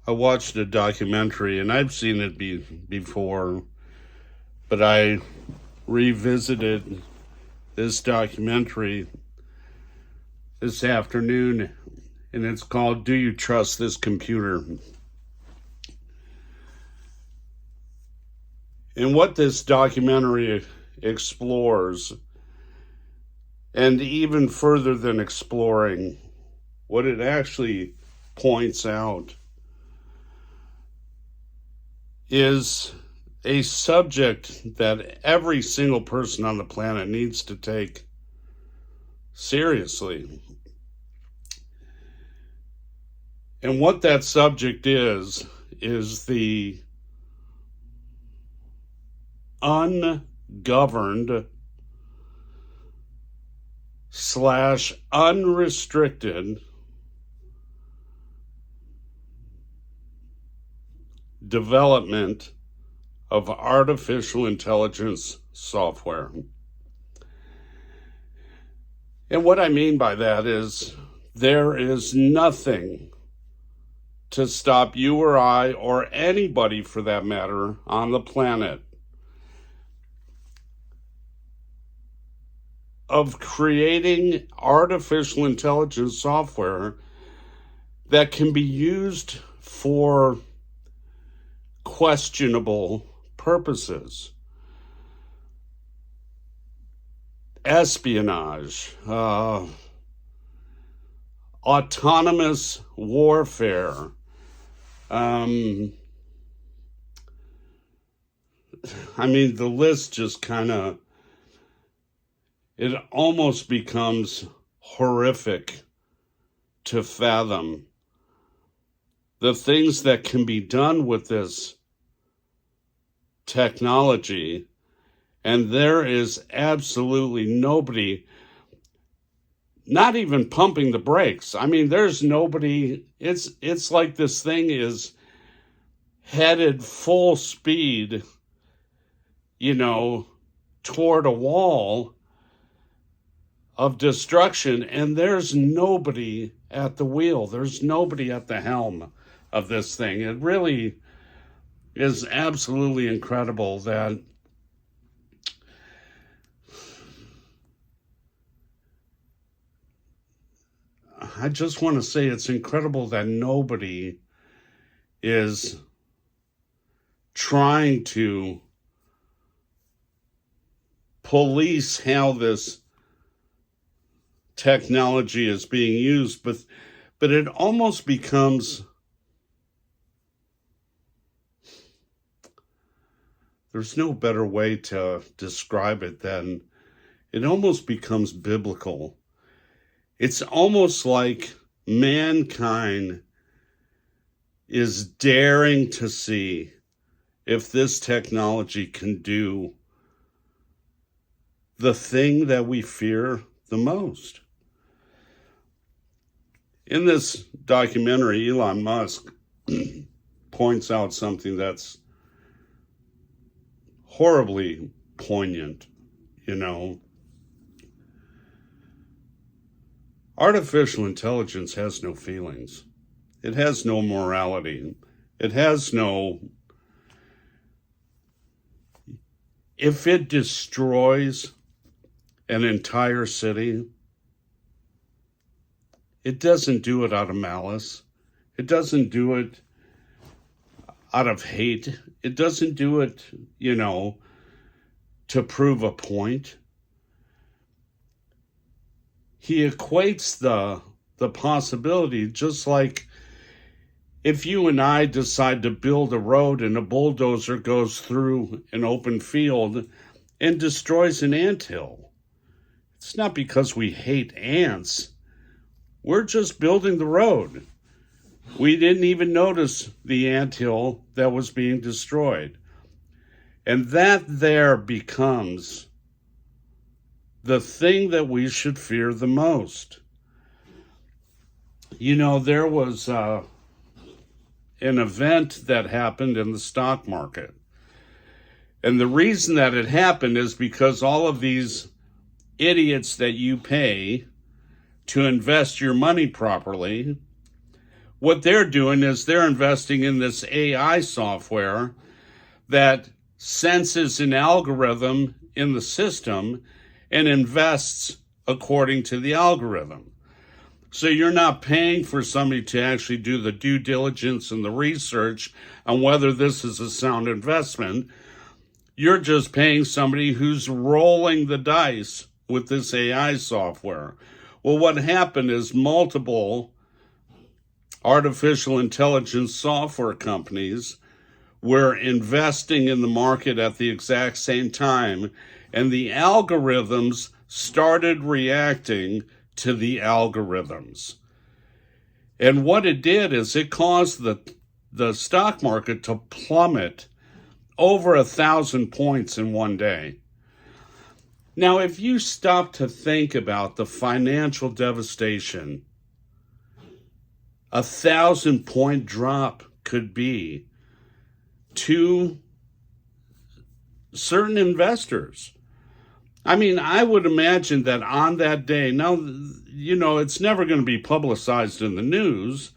I watched a documentary, and I've seen it before, but I revisited this documentary this afternoon, and it's called Do You Trust This Computer? And what this documentary explores, and even further than exploring, what it actually points out is a subject that every single person on the planet needs to take seriously. And what that subject is the ungoverned / unrestricted development of artificial intelligence software. And what I mean by that is there is nothing to stop you or I, or anybody for that matter, on the planet of creating artificial intelligence software that can be used for questionable purposes. Espionage, autonomous warfare, the list just it almost becomes horrific to fathom. The things that can be done with this technology, and there is absolutely nobody, not even pumping the brakes. There's nobody, it's like this thing is headed full speed, toward a wall of destruction, and there's nobody at the wheel. There's nobody at the helm of this thing. It really is absolutely incredible that I just want to say it's incredible that nobody is trying to police how this technology is being used, but it almost becomes, there's no better way to describe it than it almost becomes biblical. It's almost like mankind is daring to see if this technology can do the thing that we fear the most. In this documentary, Elon Musk points out something that's horribly poignant, Artificial intelligence has no feelings. It has no morality. It has no... If it destroys an entire city, it doesn't do it out of malice. It doesn't do it out of hate. It doesn't do it, to prove a point. He equates the possibility, just like if you and I decide to build a road and a bulldozer goes through an open field and destroys an anthill. It's not because we hate ants. We're just building the road. We didn't even notice the anthill that was being destroyed. And that there becomes the thing that we should fear the most. There was an event that happened in the stock market. And the reason that it happened is because all of these idiots that you pay to invest your money properly What they're doing is they're investing in this AI software that senses an algorithm in the system and invests according to the algorithm. So you're not paying for somebody to actually do the due diligence and the research on whether this is a sound investment. You're just paying somebody who's rolling the dice with this AI software. Well, what happened is multiple artificial intelligence software companies were investing in the market at the exact same time, and the algorithms started reacting to the algorithms. And what it did is it caused the stock market to plummet over 1,000 points in one day. Now, if you stop to think about the financial devastation 1,000-point drop could be to certain investors. I mean, I would imagine that on that day, now, it's never going to be publicized in the news,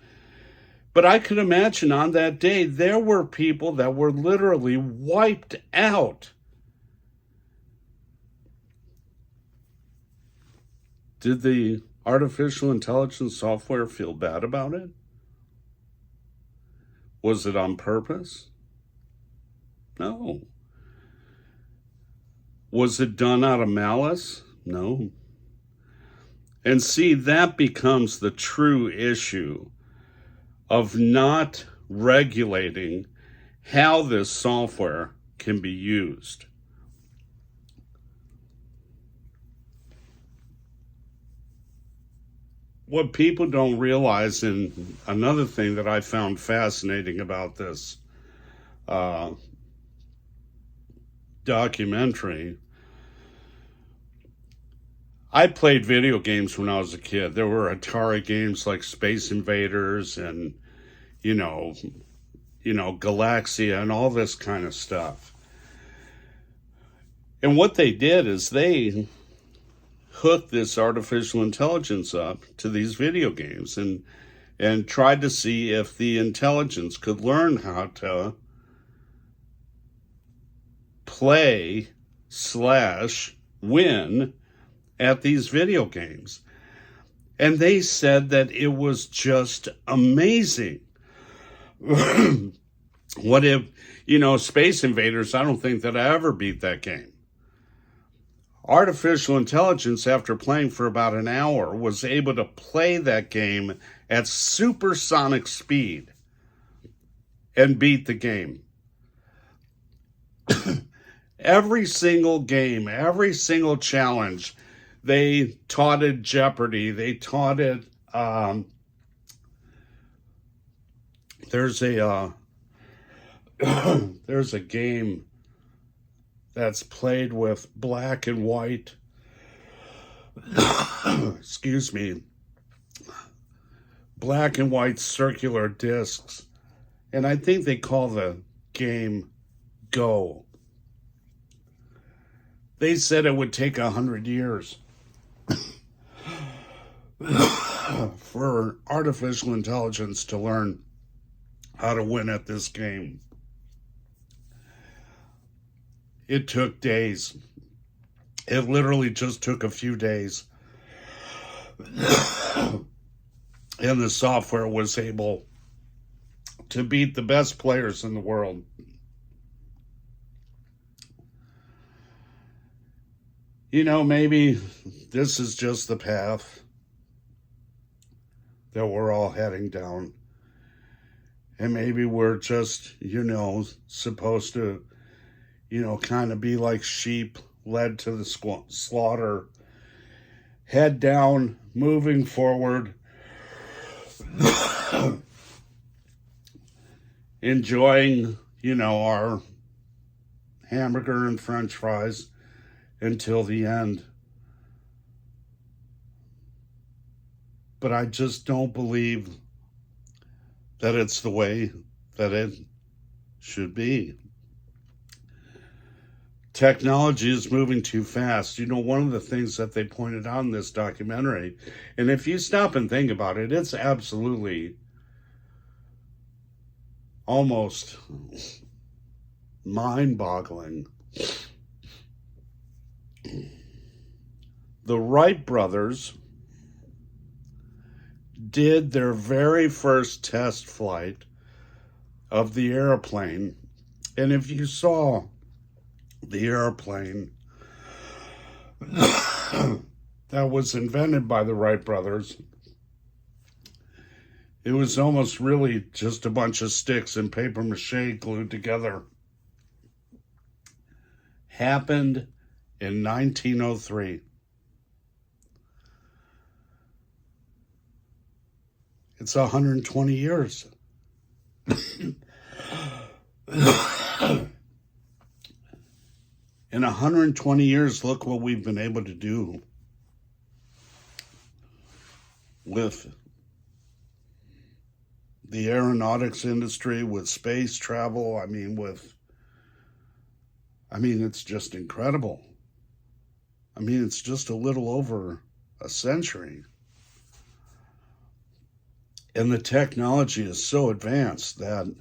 but I could imagine on that day, there were people that were literally wiped out. Did the artificial intelligence software feel bad about it? Was it on purpose? No. Was it done out of malice? No. And see, that becomes the true issue of not regulating how this software can be used. What people don't realize, and another thing that I found fascinating about this documentary, I played video games when I was a kid. There were Atari games like Space Invaders and, Galaxia and all this kind of stuff. And what they did is they hooked this artificial intelligence up to these video games and tried to see if the intelligence could learn how to play/win at these video games. And they said that it was just amazing. What if, Space Invaders, I don't think that I ever beat that game. Artificial intelligence, after playing for about an hour, was able to play that game at supersonic speed and beat the game. Every single game, every single challenge, they taught it Jeopardy. They taught it, there's a game that's played with black and white, excuse me, black and white circular discs. And I think they call the game Go. They said it would take 100 years for artificial intelligence to learn how to win at this game. It took days. It literally just took a few days. And the software was able to beat the best players in the world. Maybe this is just the path that we're all heading down. And maybe we're just, supposed to, kind of be like sheep led to the slaughter. Head down, moving forward. Enjoying, our hamburger and French fries until the end. But I just don't believe that it's the way that it should be. Technology is moving too fast. One of the things that they pointed out in this documentary, and if you stop and think about it, it's absolutely almost mind-boggling. The Wright brothers did their very first test flight of the airplane. And if you saw the airplane that was invented by the Wright brothers, it was almost really just a bunch of sticks and paper mache glued together. Happened in 1903. It's 120 years. In 120 years, look what we've been able to do with the aeronautics industry, with space travel. I mean, it's just incredible. I mean, it's just a little over a century. And the technology is so advanced that,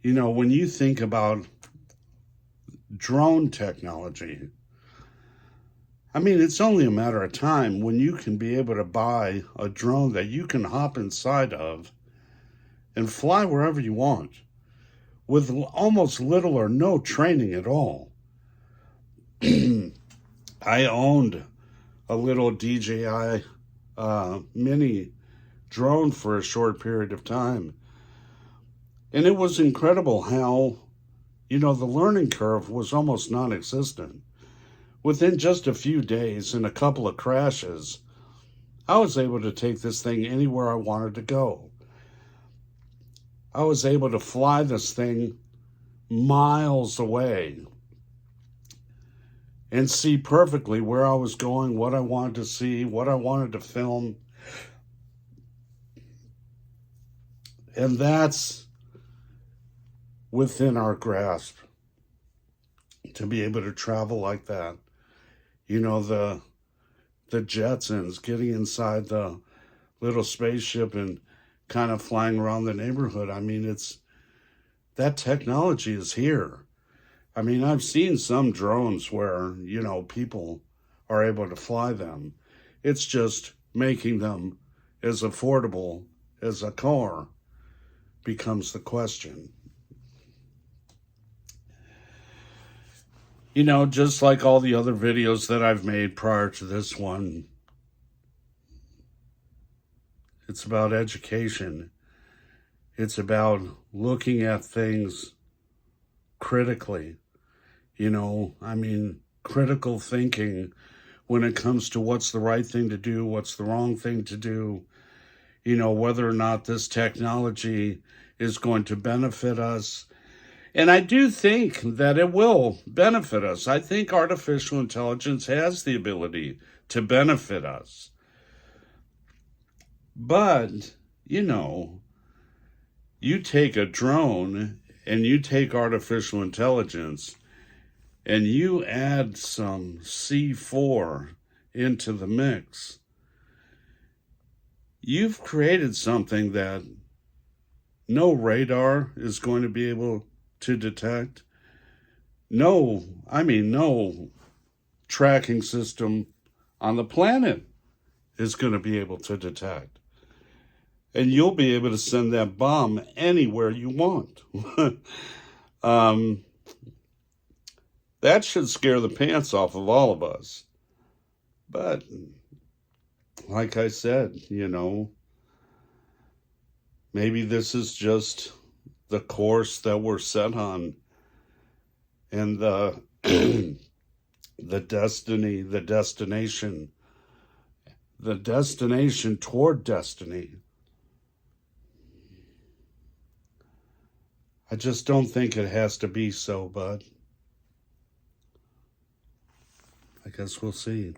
you know, when you think about drone technology, I mean, it's only a matter of time when you can be able to buy a drone that you can hop inside of and fly wherever you want with almost little or no training at all. I owned a little DJI mini drone for a short period of time. And it was incredible how, you know, the learning curve was almost non-existent. Within just a few days and a couple of crashes, I was able to take this thing anywhere I wanted to go. I was able to fly this thing miles away and see perfectly where I was going, what I wanted to see, what I wanted to film. And that's within our grasp, to be able to travel like that. You know, the Jetsons, getting inside the little spaceship and kind of flying around the neighborhood. I mean, that technology is here. I mean, I've seen some drones where, you know, people are able to fly them. It's just making them as affordable as a car becomes the question. You know, just like all the other videos that I've made prior to this one, it's about education. It's about looking at things critically. You know, I mean, critical thinking when it comes to what's the right thing to do, what's the wrong thing to do, you know, whether or not this technology is going to benefit us. And I do think that it will benefit us. I think artificial intelligence has the ability to benefit us. But, you know, you take a drone and you take artificial intelligence and you add some C4 into the mix, you've created something that no radar is going to be able to detect. No tracking system on the planet is going to be able to detect. And you'll be able to send that bomb anywhere you want. That should scare the pants off of all of us. But, like I said, you know, maybe this is just the course that we're set on. And the destiny, the destination toward destiny. I just don't think it has to be so, bud. I guess we'll see.